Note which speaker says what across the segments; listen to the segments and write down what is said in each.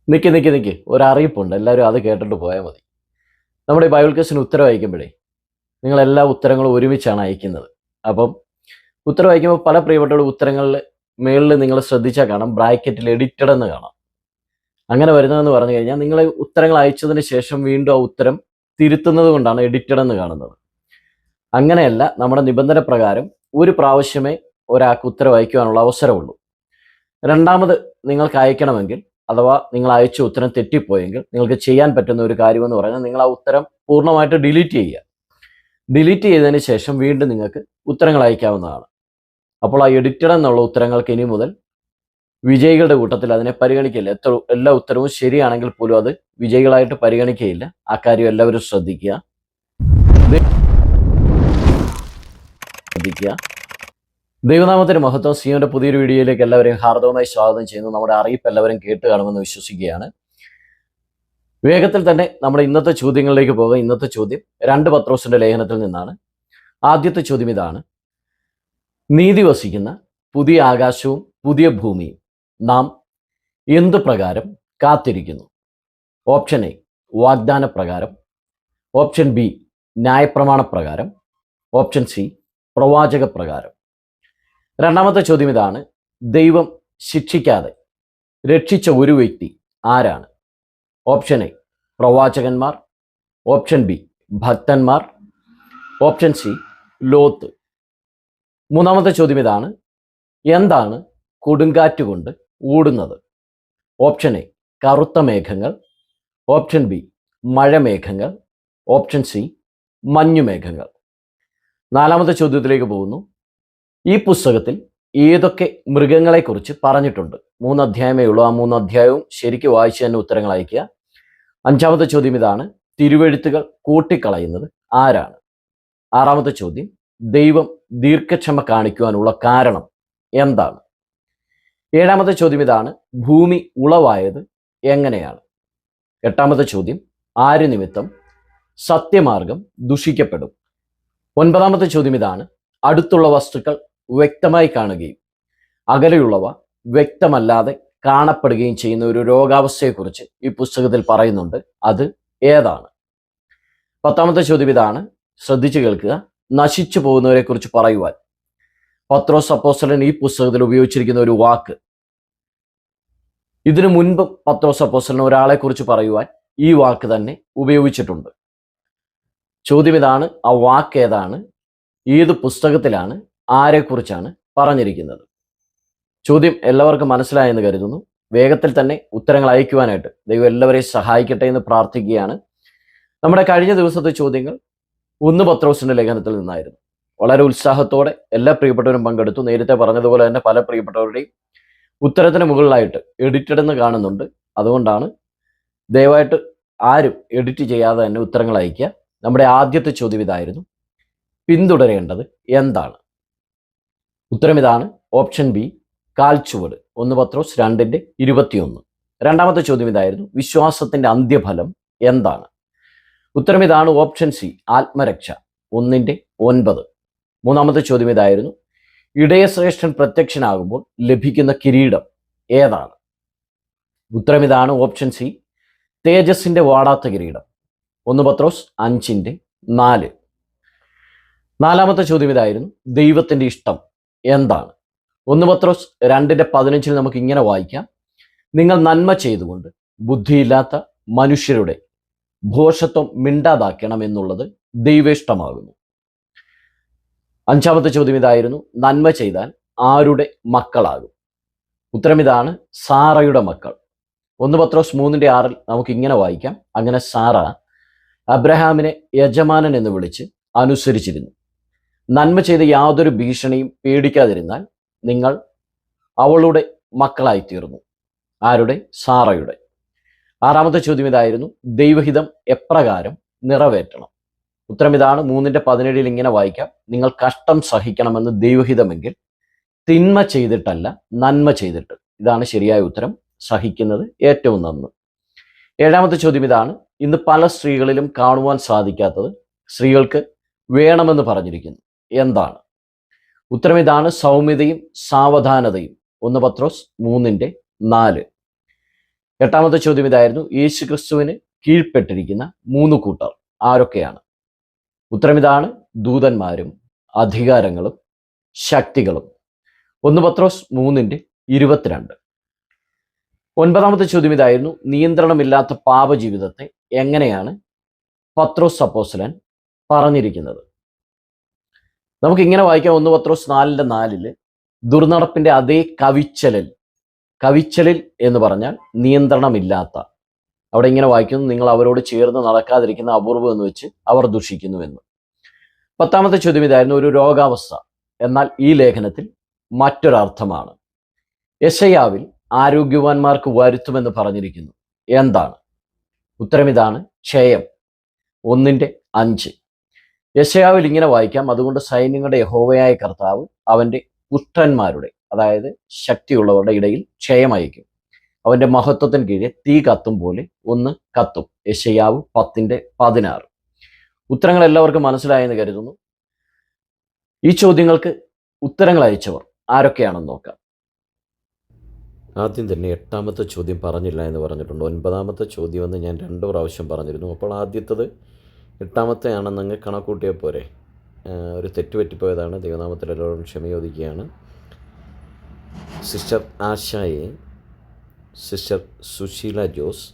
Speaker 1: നിക്ക് ഒരറിയിപ്പുണ്ട്. എല്ലാവരും അത് കേട്ടിട്ട് പോയാൽ മതി. നമ്മുടെ ഈ ബൈബിൾ ക്വിസിന് ഉത്തരം അയക്കുമ്പോഴേ നിങ്ങൾ എല്ലാ ഉത്തരങ്ങളും ഒരുമിച്ചാണ് അയക്കുന്നത്. അപ്പം ഉത്തരം അയക്കുമ്പോൾ പല പ്രിയപ്പെട്ടവരുടെ ഉത്തരങ്ങളിൽ മേളിൽ നിങ്ങൾ ശ്രദ്ധിച്ചാൽ കാണാം ബ്രാക്കറ്റിൽ എഡിറ്റഡ് എന്ന് കാണാം. അങ്ങനെ വരുന്നതെന്ന് പറഞ്ഞു കഴിഞ്ഞാൽ നിങ്ങൾ ഉത്തരങ്ങൾ അയച്ചതിന് ശേഷം വീണ്ടും ആ ഉത്തരം തിരുത്തുന്നത് കൊണ്ടാണ് എഡിറ്റഡ് എന്ന് കാണുന്നത്. അങ്ങനെയല്ല, നമ്മുടെ നിബന്ധന പ്രകാരം ഒരു പ്രാവശ്യമേ ഒരാൾക്ക് ഉത്തരം അയക്കുവാനുള്ള അവസരമുള്ളൂ. രണ്ടാമത് നിങ്ങൾക്ക് അയക്കണമെങ്കിൽ അഥവാ നിങ്ങൾ അയച്ച ഉത്തരം തെറ്റിപ്പോയെങ്കിൽ നിങ്ങൾക്ക് ചെയ്യാൻ പറ്റുന്ന ഒരു കാര്യമെന്ന് പറഞ്ഞാൽ നിങ്ങൾ ആ ഉത്തരം പൂർണ്ണമായിട്ട് ഡിലീറ്റ് ചെയ്യുക. ഡിലീറ്റ് ചെയ്തതിന് ശേഷം വീണ്ടും നിങ്ങൾക്ക് ഉത്തരങ്ങൾ അയക്കാവുന്നതാണ്. അപ്പോൾ ആ എഡിറ്റഡ് എന്നുള്ള ഉത്തരങ്ങൾക്ക് ഇനി മുതൽ വിജയികളുടെ കൂട്ടത്തിൽ അതിനെ പരിഗണിക്കില്ല. എല്ലാ ഉത്തരവും ശരിയാണെങ്കിൽ പോലും അത് വിജയികളായിട്ട് പരിഗണിക്കുകയില്ല. ആ കാര്യം എല്ലാവരും ശ്രദ്ധിക്കുക. ദൈവനാമത്തിന് മഹത്വം. സിയോന്റെ പുതിയൊരു വീഡിയോയിലേക്ക് എല്ലാവരെയും ഹാർദവമായി സ്വാഗതം ചെയ്യുന്നു. നമ്മുടെ അറിയിപ്പ് എല്ലാവരും കേട്ട് കാണുമെന്ന് വിശ്വസിക്കുകയാണ്. വേഗത്തിൽ തന്നെ നമ്മുടെ ഇന്നത്തെ ചോദ്യങ്ങളിലേക്ക് പോകാം. ഇന്നത്തെ ചോദ്യം 2 പത്രോസിന്റെ ലേഖനത്തിൽ നിന്നാണ്. ആദ്യത്തെ ചോദ്യം ഇതാണ്: നീതി വസിക്കുന്ന പുതിയ ആകാശവും പുതിയ ഭൂമിയും നാം എന്തു പ്രകാരം കാത്തിരിക്കുന്നു? ഓപ്ഷൻ എ വാഗ്ദാന പ്രകാരം, ഓപ്ഷൻ ബി ന്യായപ്രമാണ പ്രകാരം, ഓപ്ഷൻ സി പ്രവാചക പ്രകാരം. രണ്ടാമത്തെ ചോദ്യം ഇതാണ്: ദൈവം ശിക്ഷിക്കാതെ രക്ഷിച്ച ഒരു വ്യക്തി ആരാണ്? ഓപ്ഷൻ എ പ്രവാചകന്മാർ, ഓപ്ഷൻ ബി ഭക്തന്മാർ, ഓപ്ഷൻ സി ലോത്ത്. മൂന്നാമത്തെ ചോദ്യം ഇതാണ്: എന്താണ് കൊടുങ്കാറ്റ് കൊണ്ട് ഓടുന്നത്? ഓപ്ഷൻ എ കറുത്ത മേഘങ്ങൾ, ഓപ്ഷൻ ബി മഴമേഘങ്ങൾ, ഓപ്ഷൻ സി മഞ്ഞുമേഘങ്ങൾ. നാലാമത്തെ ചോദ്യത്തിലേക്ക് പോകുന്നു. ഈ പുസ്തകത്തിൽ ഏതൊക്കെ മൃഗങ്ങളെക്കുറിച്ച് പറഞ്ഞിട്ടുണ്ട്? 3 അധ്യായമേ ഉള്ളൂ. ആ 3 അധ്യായവും ശരിക്കും വായിച്ച് തന്നെ ഉത്തരങ്ങൾ അയക്കുക. അഞ്ചാമത്തെ ചോദ്യം ഇതാണ്: തിരുവെഴുത്തുകൾ കൂട്ടിക്കളയുന്നത് ആരാണ്? ആറാമത്തെ ചോദ്യം: ദൈവം ദീർഘക്ഷമ കാണിക്കുവാനുള്ള കാരണം എന്താണ്? ഏഴാമത്തെ ചോദ്യം ഇതാണ്: ഭൂമി ഉളവായത് എങ്ങനെയാണ്? എട്ടാമത്തെ ചോദ്യം: ആര് നിമിത്തം സത്യമാർഗം ദുഷിക്കപ്പെടും? ഒൻപതാമത്തെ ചോദ്യം ഇതാണ്: അടുത്തുള്ള വസ്തുക്കൾ വ്യക്തമായി കാണുകയും അകലെയുള്ളവ വ്യക്തമല്ലാതെ കാണപ്പെടുകയും ചെയ്യുന്ന ഒരു രോഗാവസ്ഥയെക്കുറിച്ച് ഈ പുസ്തകത്തിൽ പറയുന്നുണ്ട്. അത് ഏതാണ്? പത്താമത്തെ ചോദ്യം ഇതാണ്, ശ്രദ്ധിച്ചു കേൾക്കുക: നശിച്ചു പോകുന്നവരെ കുറിച്ച് പറയുവാൻ പത്രോസ് അപ്പോസ്തലൻ ഈ പുസ്തകത്തിൽ ഉപയോഗിച്ചിരിക്കുന്ന ഒരു വാക്ക്. ഇതിനു മുൻപ് പത്രോസ് അപ്പോസ്തലൻ ഒരാളെ കുറിച്ച് പറയുവാൻ ഈ വാക്ക് തന്നെ ഉപയോഗിച്ചിട്ടുണ്ട്. ചോദ്യം ഇതാണ്: ആ വാക്ക് ഏതാണ്? ഏത് പുസ്തകത്തിലാണ്? ആരെക്കുറിച്ചാണ് പറഞ്ഞിരിക്കുന്നത്? ചോദ്യം എല്ലാവർക്കും മനസ്സിലായെന്ന് കരുതുന്നു. വേഗത്തിൽ തന്നെ ഉത്തരങ്ങൾ അയക്കുവാനായിട്ട് ദൈവം എല്ലാവരെയും സഹായിക്കട്ടെ എന്ന് പ്രാർത്ഥിക്കുകയാണ്. നമ്മുടെ കഴിഞ്ഞ ദിവസത്തെ ചോദ്യങ്ങൾ 1 പത്രോസിന്റെ ലേഖനത്തിൽ നിന്നായിരുന്നു. വളരെ ഉത്സാഹത്തോടെ എല്ലാ പ്രിയപ്പെട്ടവരും പങ്കെടുത്തു. നേരത്തെ പറഞ്ഞതുപോലെ തന്നെ പല പ്രിയപ്പെട്ടവരുടെയും ഉത്തരത്തിന് മുകളിലായിട്ട് എഡിറ്റഡ് എന്ന് കാണുന്നുണ്ട്. അതുകൊണ്ടാണ് ദയവായിട്ട് ആരും എഡിറ്റ് ചെയ്യാതെ തന്നെ ഉത്തരങ്ങൾ അയക്കുക. നമ്മുടെ ആദ്യത്തെ ചോദ്യം ഇതായിരുന്നു: പിന്തുടരേണ്ടത് എന്താണ്? ഉത്തരം ഇതാണ്: ഓപ്ഷൻ ബി കാൽച്ചുവട്. 1 പത്രോസ് 2:21. രണ്ടാമത്തെ ചോദ്യം ഇതായിരുന്നു: വിശ്വാസത്തിന്റെ അന്ത്യഫലം എന്താണ്? ഉത്തരം ഇതാണ്: ഓപ്ഷൻ സി ആത്മരക്ഷ. 1:9. മൂന്നാമത്തെ ചോദ്യം ഇതായിരുന്നു: ഇടയശ്രേഷ്ഠൻ പ്രത്യക്ഷനാകുമ്പോൾ ലഭിക്കുന്ന കിരീടം ഏതാണ്? ഉത്തരം ഇതാണ്: ഓപ്ഷൻ സി തേജസ്സിന്റെ വാടാത്ത കിരീടം. 1 പത്രോസ് 5:4. നാലാമത്തെ ചോദ്യം ഇതായിരുന്നു: ദൈവത്തിന്റെ ഇഷ്ടം എന്താണ്? 1 പത്രോസ് 2:15 നമുക്ക് ഇങ്ങനെ വായിക്കാം: നിങ്ങൾ നന്മ ചെയ്തുകൊണ്ട് ബുദ്ധിയില്ലാത്ത മനുഷ്യരുടെ ഭോഷത്വം മിണ്ടാതാക്കണം എന്നുള്ളത് ദൈവേഷ്ടമാകുന്നു. അഞ്ചാമത്തെ ചോദ്യം ഇതായിരുന്നു: നന്മ ചെയ്താൽ ആരുടെ മക്കളാകും? ഉത്തരം ഇതാണ്: സാറയുടെ മക്കൾ. 1 പത്രോസ് 3:6 നമുക്ക് ഇങ്ങനെ വായിക്കാം: അങ്ങനെ സാറ അബ്രഹാമിനെ യജമാനൻ എന്ന് വിളിച്ച് അനുസരിച്ചിരുന്നു. നന്മ ചെയ്ത് യാതൊരു ഭീഷണിയും പേടിക്കാതിരുന്നാൽ നിങ്ങൾ അവളുടെ മക്കളായിത്തീർന്നു. ആരുടെ? സാറയുടെ. ആറാമത്തെ ചോദ്യം ഇതായിരുന്നു: ദൈവഹിതം എപ്രകാരം നിറവേറ്റണം? ഉത്തരം ഇതാണ്: 3:17 ഇങ്ങനെ വായിക്കാം: നിങ്ങൾ കഷ്ടം സഹിക്കണമെന്ന് ദൈവഹിതമെങ്കിൽ തിന്മ ചെയ്തിട്ടല്ല, നന്മ ചെയ്തിട്ട്. ഇതാണ് ശരിയായ ഉത്തരം. സഹിക്കുന്നത് ഏറ്റവും നന്ന്. ഏഴാമത്തെ ചോദ്യം ഇതാണ്: ഇന്ന് പല സ്ത്രീകളിലും കാണുവാൻ സാധിക്കാത്തത് സ്ത്രീകൾക്ക് വേണമെന്ന് പറഞ്ഞിരിക്കുന്നു. എന്താണ്? ഉത്തരം ഇതാണ്: സൗമ്യതയും സാവധാനതയും. 1 പത്രോസ് 3:4. 8ാമത്തെ ചോദ്യം ഇതായിരുന്നു, യേശു ക്രിസ്തുവിന് കീഴ്പ്പെട്ടിരിക്കുന്ന 3 കൂട്ടർ ആരൊക്കെയാണ്? ഉത്തരം ഇതാണ്, ദൂതന്മാരും അധികാരങ്ങളും ശക്തികളും. 1 പത്രോസ് 3:22. 9ാമത്തെ ചോദ്യം ഇതായിരുന്നു, നിയന്ത്രണമില്ലാത്ത പാപജീവിതത്തെ എങ്ങനെയാണ് പത്രോസ് അപ്പോസ്തലൻ പറഞ്ഞിരിക്കുന്നത്? നമുക്കിങ്ങനെ വായിക്കാം. 1 പത്രോസ് 4:4 ദുർനടപ്പിന്റെ അതേ കവിച്ചലിൽ എന്ന് പറഞ്ഞാൽ നിയന്ത്രണമില്ലാത്ത. അവിടെ ഇങ്ങനെ വായിക്കുന്നു, നിങ്ങൾ അവരോട് ചേർന്ന് നടക്കാതിരിക്കുന്ന അപൂർവം എന്ന് വെച്ച് അവർ ദുഷിക്കുന്നു എന്ന്. 10ാമത്തെ ചോദ്യം ഇതായിരുന്നു, ഒരു രോഗാവസ്ഥ എന്നാൽ ഈ ലേഖനത്തിൽ മറ്റൊരർത്ഥമാണ്. യെശയ്യാവിൽ ആരോഗ്യവാന്മാർക്ക് വരുത്തുമെന്ന് പറഞ്ഞിരിക്കുന്നു. എന്താണ്? ഉത്തരം ഇതാണ്, ക്ഷയം. 1:5. യെശയ്യാവിൽ ഇങ്ങനെ വായിക്കാം, അതുകൊണ്ട് സൈന്യങ്ങളുടെ യഹോവയായ കർത്താവ് അവന്റെ പുത്രന്മാരുടെ, അതായത് ശക്തിയുള്ളവരുടെ ഇടയിൽ ക്ഷയം അയക്കും. അവന്റെ മഹത്വത്തിന് കീഴെ തീ കത്തും പോലെ ഒന്ന് കത്തും. യെശയ്യാവ് 10:16. ഉത്തരങ്ങൾ എല്ലാവർക്കും മനസ്സിലായെന്ന് കരുതുന്നു. ഈ ചോദ്യങ്ങൾക്ക് ഉത്തരങ്ങൾ അയച്ചവർ ആരൊക്കെയാണെന്ന് നോക്കാം. ആദ്യം തന്നെ 8ാമത്തെ ചോദ്യം പറഞ്ഞില്ല എന്ന് പറഞ്ഞിട്ടുണ്ട്. 9ാമത്തെ ചോദ്യം എന്ന് ഞാൻ 2 പ്രാവശ്യം പറഞ്ഞിരുന്നു. അപ്പോൾ ആദ്യത്തത് 8ാമത്തെ ആണെന്നങ്ങ് കണക്കൂട്ടിയാൽ പോരെ. ഒരു തെറ്റുപറ്റിപ്പോയതാണ്. ദൈവനാമത്തിൽ എല്ലാവരും ക്ഷമയോദിക്കുകയാണ്. സിസ്റ്റർ ആശായെ, sister Susheela Jose,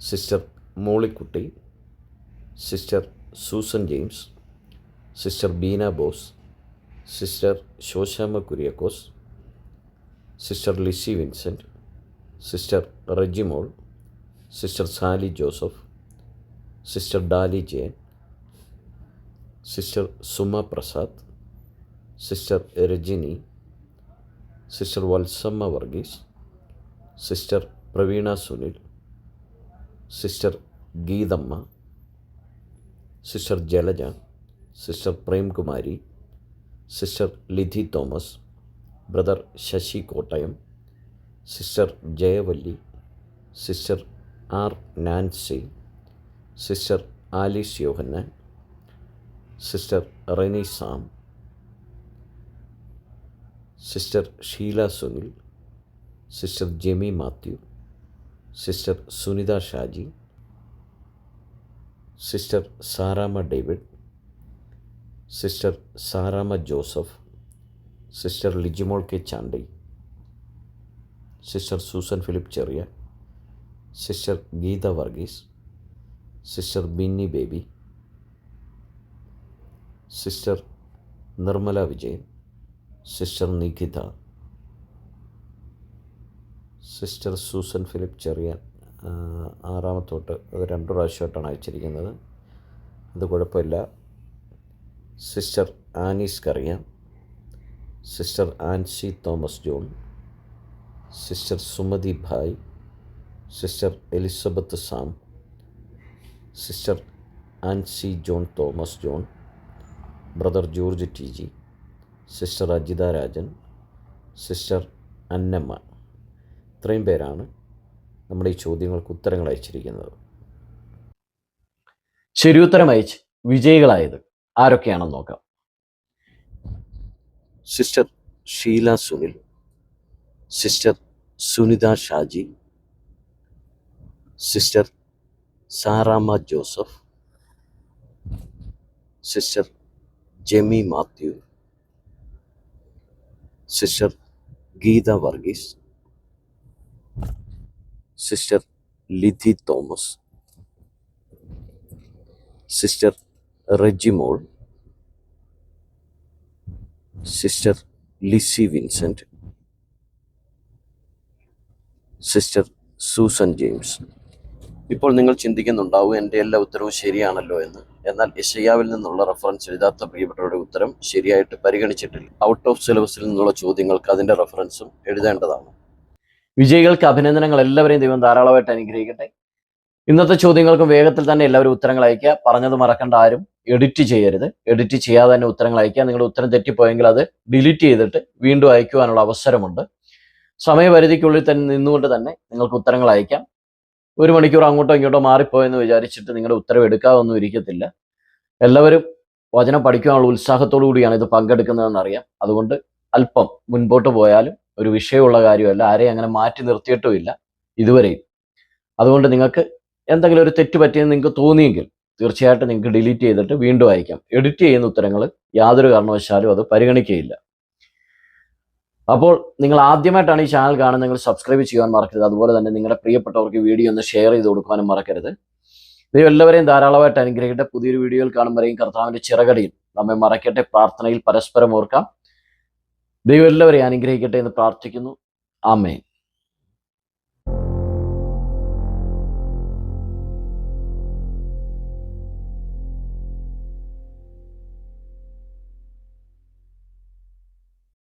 Speaker 1: sister Mollykutty, sister Susan James, sister Beena Bose, sister Shoshamma Kuriakose, sister Lissy Vincent, sister Rejimol, sister Sally Joseph, sister Dali Jayan, sister Suma Prasad, sister Rajini, sister Valsamma Varghese, sister Praveena Sunil, sister Geethamma, sister Jalaja, sister Premkumari, sister Lidhi Thomas, brother Sasi Kottayam, sister Jayavalli, sister R Nancy, sister Alice Yohannan, sister Reni Sam, sister Sheela Sunil, sister Jemi Mathew, sister Sunitha Shaji, sister Saramma David, sister Saramma Joseph, sister Lijimol K Chandy, sister Susan Philip Cheriya, sister Geetha Varghese, sister Binny Baby, sister Nirmala Vijayan, sister Nikhitha, sister Susan Philip Cheriya 6ാമത്തോട്ട് അത് 2 പ്രാവശ്യമായിട്ടാണ് അയച്ചിരിക്കുന്നത്. അത് കുഴപ്പമില്ല. Sister Annies Kariya, sister Ancy Thomas John, sister Sumathi Bhai, sister Elizabeth Sam, sister Ancy John Thomas John, brother George T G, sister Ajitha Rajan, sister Annamma. ഇത്രയും പേരാണ് നമ്മുടെ ഈ ചോദ്യങ്ങൾക്ക് ഉത്തരങ്ങൾ അയച്ചിരിക്കുന്നത്. ശരിയുത്തരം അയച്ച് വിജയികളായത് ആരൊക്കെയാണെന്ന് നോക്കാം. Sister Sheela Sunil, sister Sunitha Shaji, sister Saramma Joseph, sister Jemi Mathew, sister Geetha Varghese, sister Lidhi Thomas, sister Rejimol, sister Lissy Vincent, sister Susan James. ഇപ്പോൾ നിങ്ങൾ ചിന്തിക്കുന്നുണ്ടാവും എൻ്റെ എല്ലാ ഉത്തരവും ശരിയാണല്ലോ എന്ന്. എന്നാൽ യെശയ്യാവിൽ നിന്നുള്ള റെഫറൻസ് എഴുതാത്ത പ്രിയപ്പെട്ടവരുടെ ഉത്തരം ശരിയായിട്ട് പരിഗണിച്ചിട്ടില്ല. ഔട്ട് ഓഫ് സിലബസിൽ നിന്നുള്ള ചോദ്യങ്ങൾക്ക് അതിൻ്റെ റെഫറൻസും എഴുതേണ്ടതാണ്. വിജയികൾക്ക് അഭിനന്ദനങ്ങൾ. എല്ലാവരെയും ദൈവം ധാരാളമായിട്ട് അനുഗ്രഹിക്കട്ടെ. ഇന്നത്തെ ചോദ്യങ്ങൾക്കും വേഗത്തിൽ തന്നെ എല്ലാവരും ഉത്തരങ്ങൾ അയക്കുക. പറഞ്ഞത് മറക്കേണ്ട, ആരും എഡിറ്റ് ചെയ്യരുത്. എഡിറ്റ് ചെയ്യാതെ തന്നെ ഉത്തരങ്ങൾ അയക്കുക. നിങ്ങളുടെ ഉത്തരം തെറ്റിപ്പോയെങ്കിൽ അത് ഡിലീറ്റ് ചെയ്തിട്ട് വീണ്ടും അയക്കുവാനുള്ള അവസരമുണ്ട്. സമയപരിധിക്കുള്ളിൽ തന്നെ നിന്നുകൊണ്ട് തന്നെ നിങ്ങൾക്ക് ഉത്തരങ്ങൾ അയക്കാം. 1 മണിക്കൂർ അങ്ങോട്ടോ ഇങ്ങോട്ടോ മാറിപ്പോയെന്ന് വിചാരിച്ചിട്ട് നിങ്ങളുടെ ഉത്തരവ് എടുക്കാതൊന്നും ഇരിക്കത്തില്ല. എല്ലാവരും വചനം പഠിക്കാനുള്ള ഉത്സാഹത്തോടു കൂടിയാണ് ഇത് പങ്കെടുക്കുന്നതെന്ന് അറിയാം. അതുകൊണ്ട് അല്പം മുൻപോട്ട് പോയാലും ഒരു വിഷയമുള്ള കാര്യമല്ല. ആരെയും അങ്ങനെ മാറ്റി നിർത്തിയിട്ടുമില്ല. ഇതുവരെയും. അതുകൊണ്ട് നിങ്ങൾക്ക് എന്തെങ്കിലും ഒരു തെറ്റ് പറ്റിയെന്ന് നിങ്ങൾക്ക് തോന്നിയെങ്കിൽ തീർച്ചയായിട്ടും നിങ്ങൾക്ക് ഡിലീറ്റ് ചെയ്തിട്ട് വീണ്ടും അയക്കാം. എഡിറ്റ് ചെയ്യുന്ന ഉത്തരങ്ങൾ യാതൊരു കാരണവശാലും അത് പരിഗണിക്കുകയില്ല. അപ്പോൾ നിങ്ങൾ ആദ്യമായിട്ടാണ് ഈ ചാനൽ കാണുന്നതെങ്കിൽ സബ്സ്ക്രൈബ് ചെയ്യാൻ മറക്കരുത്. അതുപോലെ തന്നെ നിങ്ങളുടെ പ്രിയപ്പെട്ടവർക്ക് വീഡിയോ ഒന്ന് ഷെയർ ചെയ്ത് കൊടുക്കാനും മറക്കരുത്. ദൈവം എല്ലാവരെയും ധാരാളമായിട്ട് അനുഗ്രഹിക്കട്ടെ. പുതിയൊരു വീഡിയോയിൽ കാണുമ്പോഴേക്കും കർത്താവിന്റെ ചിറകടിയിൽ നമ്മെ മറക്കട്ടെ. പ്രാർത്ഥനയിൽ പരസ്പരം ഓർക്കാം. ദൈവം എല്ലാവരെയും അനുഗ്രഹിക്കട്ടെ എന്ന് പ്രാർത്ഥിക്കുന്നു. ആമേൻ.